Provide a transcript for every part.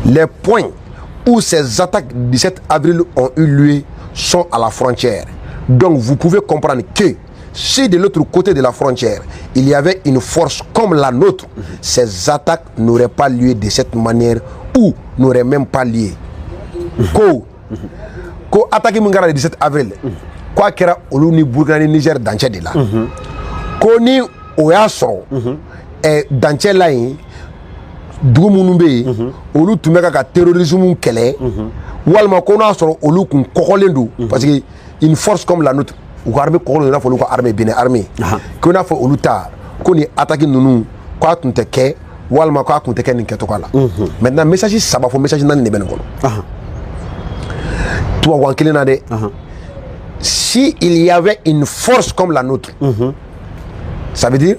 Les points où ces attaques du 17 avril ont eu lieu sont à la frontière. Donc vous pouvez comprendre que si de l'autre côté de la frontière, il y avait une force comme la nôtre, ces attaques n'auraient pas lieu de cette manière ou n'auraient même pas lieu. Ko attaque mun le 17 avril. Quoi qu'il y ait au Burkina Niger dans de là. Ko ni oyaso dans là dugu minnu bɛ yen olu tun bɛ ka terrorisme kɛlɛ walima ko n'a sɔrɔ olu kun kɔgɔlen don parce que une force comme la nôtre u ka armée kɔgɔlen don i n'a fɔ olu ka armée Benin armée ko n'a fɔ olu ta ko ni attaque ninnu k'a tun tɛ kɛ walima k'a tun tɛ kɛ nin kɛcogo la maintenant message saba fɔ message naani de bɛ nin kɔnɔ tubabukan kelen na dɛ si il y avait une force comme la nôtre ça veut dire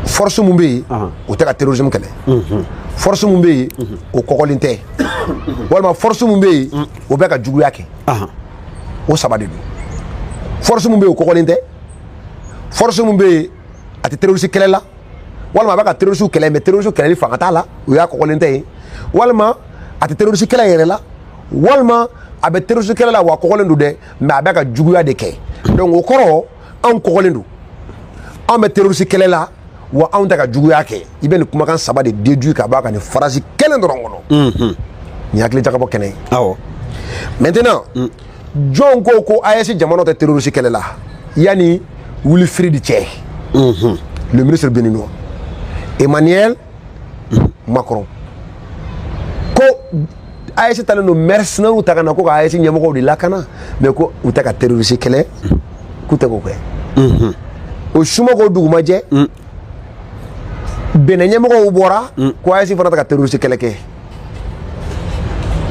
force mun bɛ yen o tɛ ka terrorisme kɛlɛ force mun bɛ yen o kɔgɔlen tɛ walima force mun bɛ yen o bɛ ka juguya kɛ o saba de don force mun bɛ yen o kɔgɔlen tɛ force mun bɛ yen a tɛ terroriste kɛlɛ la walima a bɛ ka terroriste kɛlɛ mais terroriste kɛlɛli fanga t'a la o y'a kɔgɔlen tɛ yen walima a tɛ terroriste kɛlɛ yɛrɛ la walima a bɛ terroriste kɛlɛ la wa kɔgɔlen don dɛ mais a bɛ ka juguya de kɛ donc o kɔrɔ anw kɔgɔlen don anw bɛ terroriste kɛlɛ la wa anw tɛ ka juguya kɛ i bɛ nin kumakan saba de déduit ka bɔ a ka nin phrase kelen dɔrɔn kɔnɔ nin hakili jagabɔ kɛnɛ ye awɔ maintenant jɔn ko AES jamanaw tɛ terroriste kɛlɛ la yanni Wilfried cɛ le ministre béninois Emmanuel Macron ko AES talen don mercenaires ta ka na ko ka AES ɲɛmɔgɔw de lakana mais ko u tɛ ka terroriste kɛlɛ k'u tɛ k'o kɛ o sumako dugumajɛ Benin ɲɛmɔgɔw bɔra ko AES fana tɛ ka terroriste kɛlɛ kɛ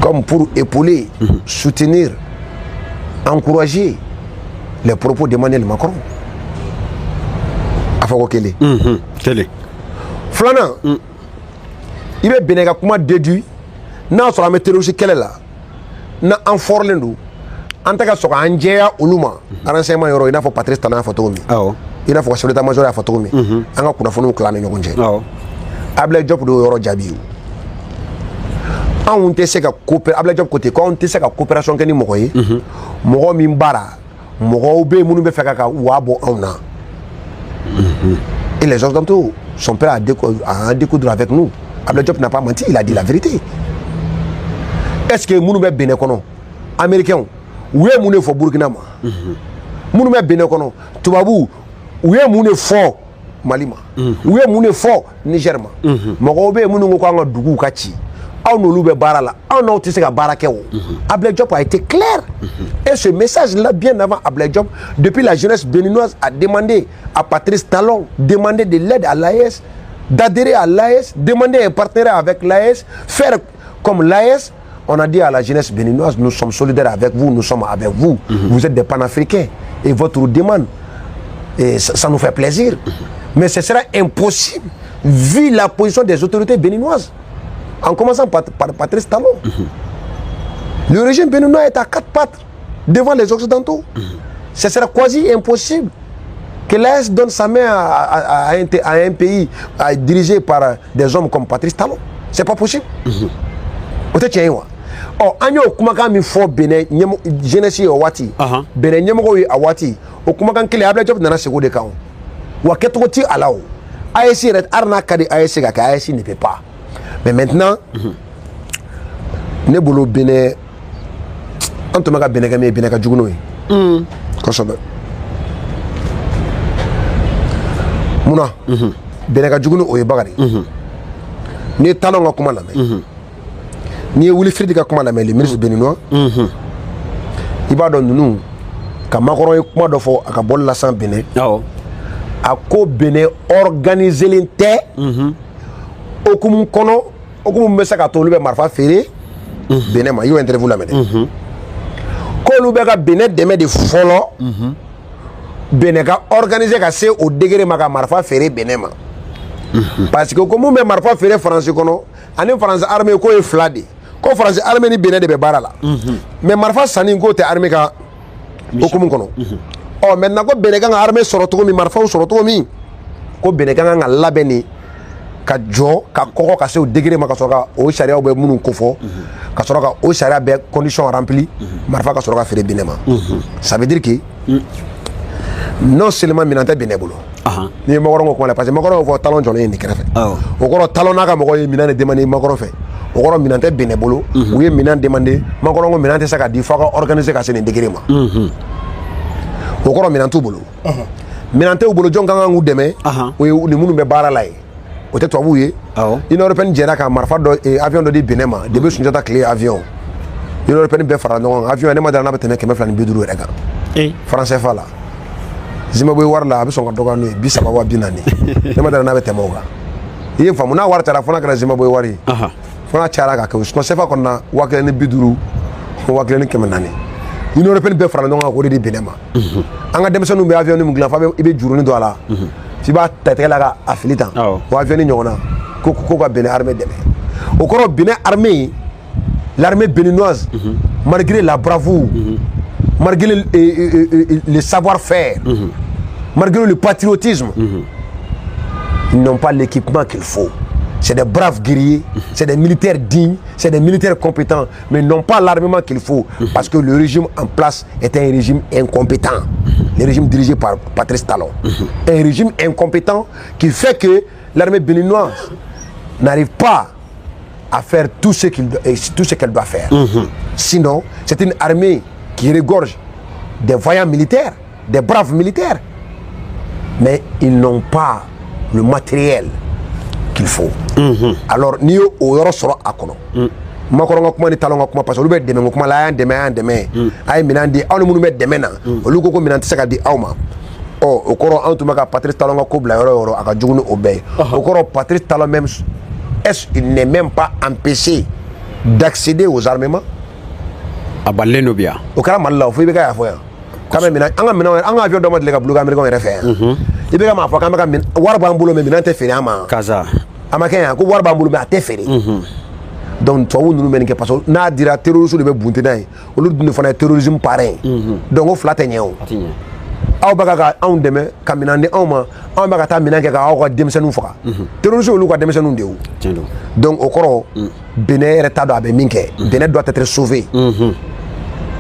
comme pour épauler soutenir encourager les propos d'Emmanuel Macron a fɔ ko kelen filanan i bɛ Benin ka kuma déduit n'a sɔrɔ an bɛ terroriste kɛlɛ la na an fɔrɔlen don an tɛ ka sɔn k'an jɛya olu ma renseignement yɔrɔ i n'a fɔ Patrice Talon y'a fɔ cogo min i n'a fɔ chef d'état-major y'a fɔ cogo min an ka kunnafoniw tila ni ɲɔgɔn cɛ Ablaye Diop de yɔrɔ jaabi anw tɛ se ka coopérer Ablaye Diop côté ko anw tɛ se ka coopération kɛ ni mɔgɔ ye mɔgɔ min baara mɔgɔw bɛ yen minnu bɛ fɛ ka wa bɔ anw na et les occidentaux sont prêts à en découdre avec nous. Ablaye Diop n'a pas menti, il a dit la vérité. Est-ce que minnu bɛ Benin kɔnɔ américains u ye mun de fɔ Burkina ma minnu bɛ Benin kɔnɔ tubabu u ye mun de fɔ Mali ma u ye mun de fɔ Niger ma mɔgɔw bɛ yen minnu ko k'an ka duguw ka ci aw n'olu bɛ baara la aw n'aw tɛ se ka baara kɛ o Ablaye Diop a été clair et ce message là bien avant Ablaye Diop depuis la jeunesse béninoise a demandé à Patrice Talon demander de l'aide à l'AES d'adhérer à l'AES demander un partenariat avec l'AES faire comme l'AES. On a dit à la jeunesse béninoise, nous sommes solidaires avec vous, nous sommes avec vous. Vous êtes des panafricains et votre demande, et ça nous fait plaisir. Mais ce sera impossible vu la position des autorités béninoises. En commençant par Patrice Talon. Le régime béninois est à quatre pattes devant les Occidentaux. Ce sera quasi impossible que l'AES donne sa main à un pays dirigé par des hommes comme Patrice Talon. C'est pas possible. Oh, anyo kumakan mi fo Benin jeunesse o wati Benin nyemoko yi awati o kumakan kele Ablaye Diop nana sego de kan wa keto ti alawo AES ret arna kadi AES ga ka AES ne peut pas mais maintenant ne bolo Benin anto maka Benin ga me Benin ga juguno yi kosobe muna Benin ga juguno o ye bagari ni Talon ga kuma na me ni ye Wilfried ka kuma lamɛn le ministre béninois i b'a dɔn ninnu ka Macron ye kuma dɔ fɔ a ka bɔli la san Benin a ko Benin organiselen tɛ okumu kɔnɔ okumu bɛ se ka to olu bɛ marifa feere Benin ma i y'o interview lamɛn dɛ k'olu bɛ ka Benin dɛmɛ de fɔlɔ Benin ka organiser ka se o degré ma ka marifa feere Benin ma parce que ko mun bɛ marifa feere Faransi kɔnɔ ani Faransi armée ko ye fila de ko Faransi armée ni Benin de bɛ baara la mais marifa sanni ko tɛ armée ka okumu kɔnɔ ɔ maintenant ko Benin kan ka armée sɔrɔ cogo min marifaw sɔrɔ cogo min ko Benin kan ka labɛn de ka jɔ ka kɔgɔ ka se o degré ma ka sɔrɔ ka o sariyaw bɛ minnu kofɔ ka sɔrɔ ka o sariya bɛɛ condition rempli marifa ka sɔrɔ ka feere Benin ma ça veut dire que non seulement minɛn tɛ Benin bolo ni ye Makɔrɔ ko kuma la parce que Makɔrɔ fɔ talon jɔlen ye nin kɛrɛfɛ o kɔrɔ talon n'a ka mɔgɔ ye minɛn de demander Makɔrɔ fɛ o kɔrɔ minɛn tɛ Benin bolo u ye minɛn demander Makɔrɔ ko minɛn tɛ se ka di fo ka organiser ka se nin degré ma o kɔrɔ minɛn t'u bolo minɛn tɛ u bolo jɔn ka kan k'u dɛmɛ o ye ni minnu bɛ baara la ye o tɛ tubabuw ye Union européenne jɛra ka marifa dɔ avion dɔ di Benin ma depuis Sunjata tile avion Union européenne bɛɛ farala ɲɔgɔn kan avion ne ma dara n'a bɛ tɛmɛ 250 yɛrɛ kan franc CFA la Zimbabwe wari la a bɛ sɔn ka dɔgɔya n'o ye 30 wa 40 ne ma dara n'a bɛ tɛmɛ o kan i ye faamu n'a wari cayara fo n'a kɛra Zimbabwe wari fo n'a cayara ka kɛ franc CFA kɔnɔna 1050 1040 Union européenne bɛɛ farala ɲɔgɔn kan k'o de di Benin ma an ka denmisɛnninw bɛ avion min dilan fo i bɛ jurunin don a la f'i b'a ta tɛgɛ la ka a fili tan o avion ɲɔgɔn na ko ka Benin armée dɛmɛ o kɔrɔ Benin armée l'armée béninoise malgré la bravoure malgré le savoir-faire malgré le patriotisme ils n'ont pas l'équipement qu'il faut. C'est des braves guerriers, c'est des militaires dignes, c'est des militaires compétents, mais n'ont pas l'armement qu'il faut parce que le régime en place est un régime incompétent. Le régime dirigé par Patrice Talon. Un régime incompétent qui fait que l'armée béninoise n'arrive pas à faire tout ce qu'elle doit faire. Sinon, c'est une armée qui regorge des voyants militaires, des braves militaires, mais ils n'ont pas le matériel qu'il faut. Alors ni yo o yɔrɔ sɔrɔ a kɔnɔ Makɔrɔ ka kuma ni Talon ka kuma parce que olu bɛ dɛmɛ ko kuma la a y'an dɛmɛ a ye minɛn di aw ni minnu bɛ dɛmɛ na olu ko minɛn tɛ se ka di aw ma o kɔrɔ anw tun bɛ ka Patrice Talon ka ko bila yɔrɔ o yɔrɔ a ka jugu ni o bɛɛ ye o kɔrɔ Patrice Talon même est-ce qu'il n'est même pas empêché d'accéder aux armements a balilen do bi yan o kɛra Mali la o fo i bɛ ka y'a fɔ yan k'an bɛ minɛn an ka minɛnw an ka avion dɔ ma deli ka bulu Américains yɛrɛ fɛ yan i bɛ ka maa fɔ k'an bɛ ka wari b'an bolo mais minɛn tɛ feere an ma kaza a ma kɛ yan ko wari b'an bolo mais a tɛ feere donc tubabu ninnu bɛ nin kɛ parce que n'a dira terroriste de bɛ bunte n'a ye olu dun de fana ye terrorisme parrain donc o fila tɛ ɲɛ o aw bɛ ka anw dɛmɛ ka minɛn di anw ma anw bɛ ka taa minɛn kɛ k'aw ka denmisɛnninw faga terroriste olu ka denmisɛnninw de ye donc o kɔrɔ Benin yɛrɛ t'a dɔn a bɛ min kɛ Benin doit être sauvé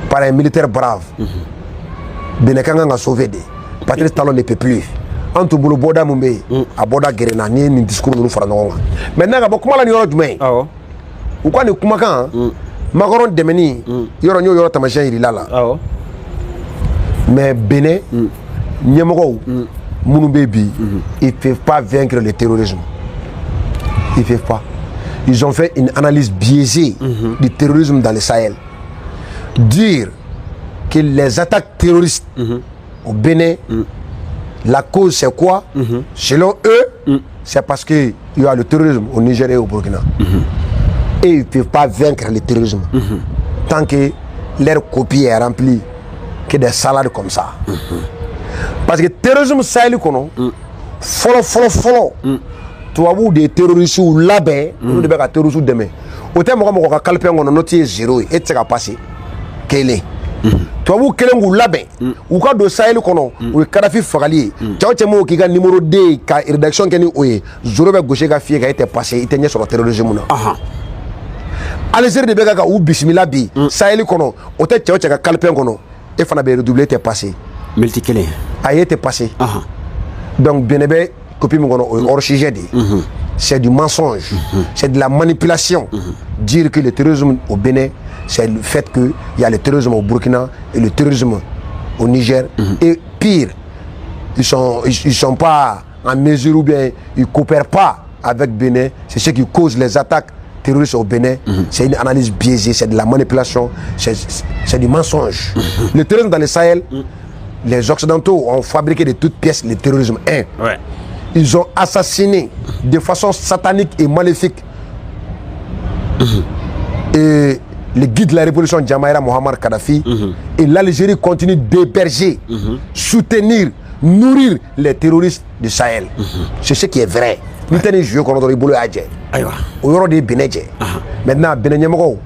par un militaire brave Benin kan ka sauver de Patrice Talon ne peut plus an tun bolo bɔda mun bɛ yen a bɔda gɛrɛnna n'i ye nin discours ninnu fara ɲɔgɔn kan maintenant ka bɔ kuma la nin yɔrɔ jumɛn u ka nin kumakan Makɔrɔ dɛmɛni yɔrɔ n y'o yɔrɔ taamasiyɛn yir'i la mais Benin ɲɛmɔgɔw minnu bɛ bi ils peuvent pas vaincre le terrorisme ils peuvent pas ils ont fait une analyse biaisée du terrorisme dans le Sahel dire que les attaques terroristes au Bénin la cause c'est quoi selon eux c'est parce qu'il y a le terrorisme au Niger et au Burkina et ils ne peuvent pas vaincre le terrorisme tant que leur copie est remplie que des salades comme ça parce que terrorisme Sahel kɔnɔ fɔlɔ tubabuw de ye terroristes labɛn olu de bɛ ka terroristes dɛmɛ o tɛ mɔgɔ ka calepin kɔnɔ n'o tɛ 0 ye e tɛ se ka passer kelen tubabuw kelen k'u labɛn u ka don Sahel kɔnɔ o ye Kadhafi fagali ye cɛw cɛ m'o k'i ka numéro D ka rédaction kɛ ni o ye zoro bɛ gosi ka fiyɛ ka e tɛ passer i tɛ ɲɛ sɔrɔ terrorisme na Algérie de bɛ ka u bisimila bi Sahel kɔnɔ o tɛ cɛw cɛ ka calepin kɔnɔ e fana bɛ redoubler tɛ passer militi kelen a ye tɛ passer donc Benin bɛ copie min kɔnɔ o ye hors sujet de c'est du mensonge c'est de la manipulation dire que le terrorisme au Bénin c'est le fait qu'il y a le terrorisme au Burkina et le terrorisme au Niger et pire ils sont pas en mesure ou bien ils coopèrent pas avec Bénin c'est ce qui cause les attaques terroristes au Bénin c'est une analyse biaisée c'est de la manipulation c'est du mensonge le terrorisme dans le Sahel les Occidentaux ont fabriqué de toutes pièces le terrorisme ils ont assassiné de façon satanique et maléfique et le guide de la révolution Jamaïra Mohamed Kadhafi et l'Algérie continue d'héberger soutenir nourrir les terroristes du Sahel c'est ce qui est vrai nous tenons joué contre les boulots à Djé au yoro de Benin maintenant Benin ɲɛmɔgɔw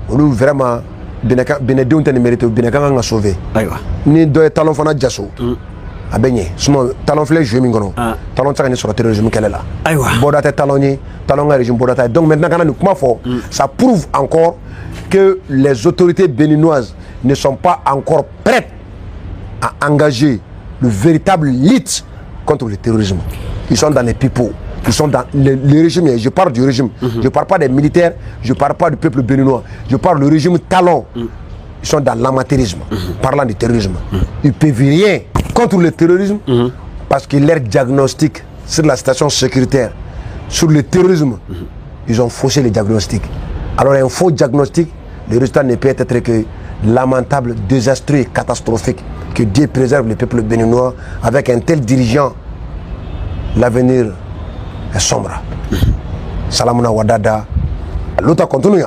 olu vraiment Benin denw tɛ nin mérite Benin kan ka sauver ni dɔ ye Talon fana jaso a bɛ ɲɛ sinon talon filɛ jeu min kɔnɔ talon tɛ se ka ɲɛ sɔrɔ terrorisme kɛlɛ la bɔda tɛ talon ye talon ka régime bɔda ta donc maintenant kana nin kuma fɔ ça prouve encore que les autorités béninoises ne sont pas encore prêtes à engager le véritable lutte contre le terrorisme. Ils sont dans les pipeaux, ils sont dans le régime. Je parle du régime, je ne parle pas des militaires, je ne parle pas du peuple béninois, je parle du régime talon. Ils sont dans l'amateurisme, parlant du terrorisme. Ils ne peuvent rien contre le terrorisme parce que leur diagnostic sur la situation sécuritaire, sur le terrorisme, ils ont faussé les diagnostics. Alors un faux diagnostic, le résultat ne peut être que lamentable, désastreux et catastrophique. Que Dieu préserve le peuple béninois avec un tel dirigeant. L'avenir est sombre. Salamuna Wadada. L'autre continue.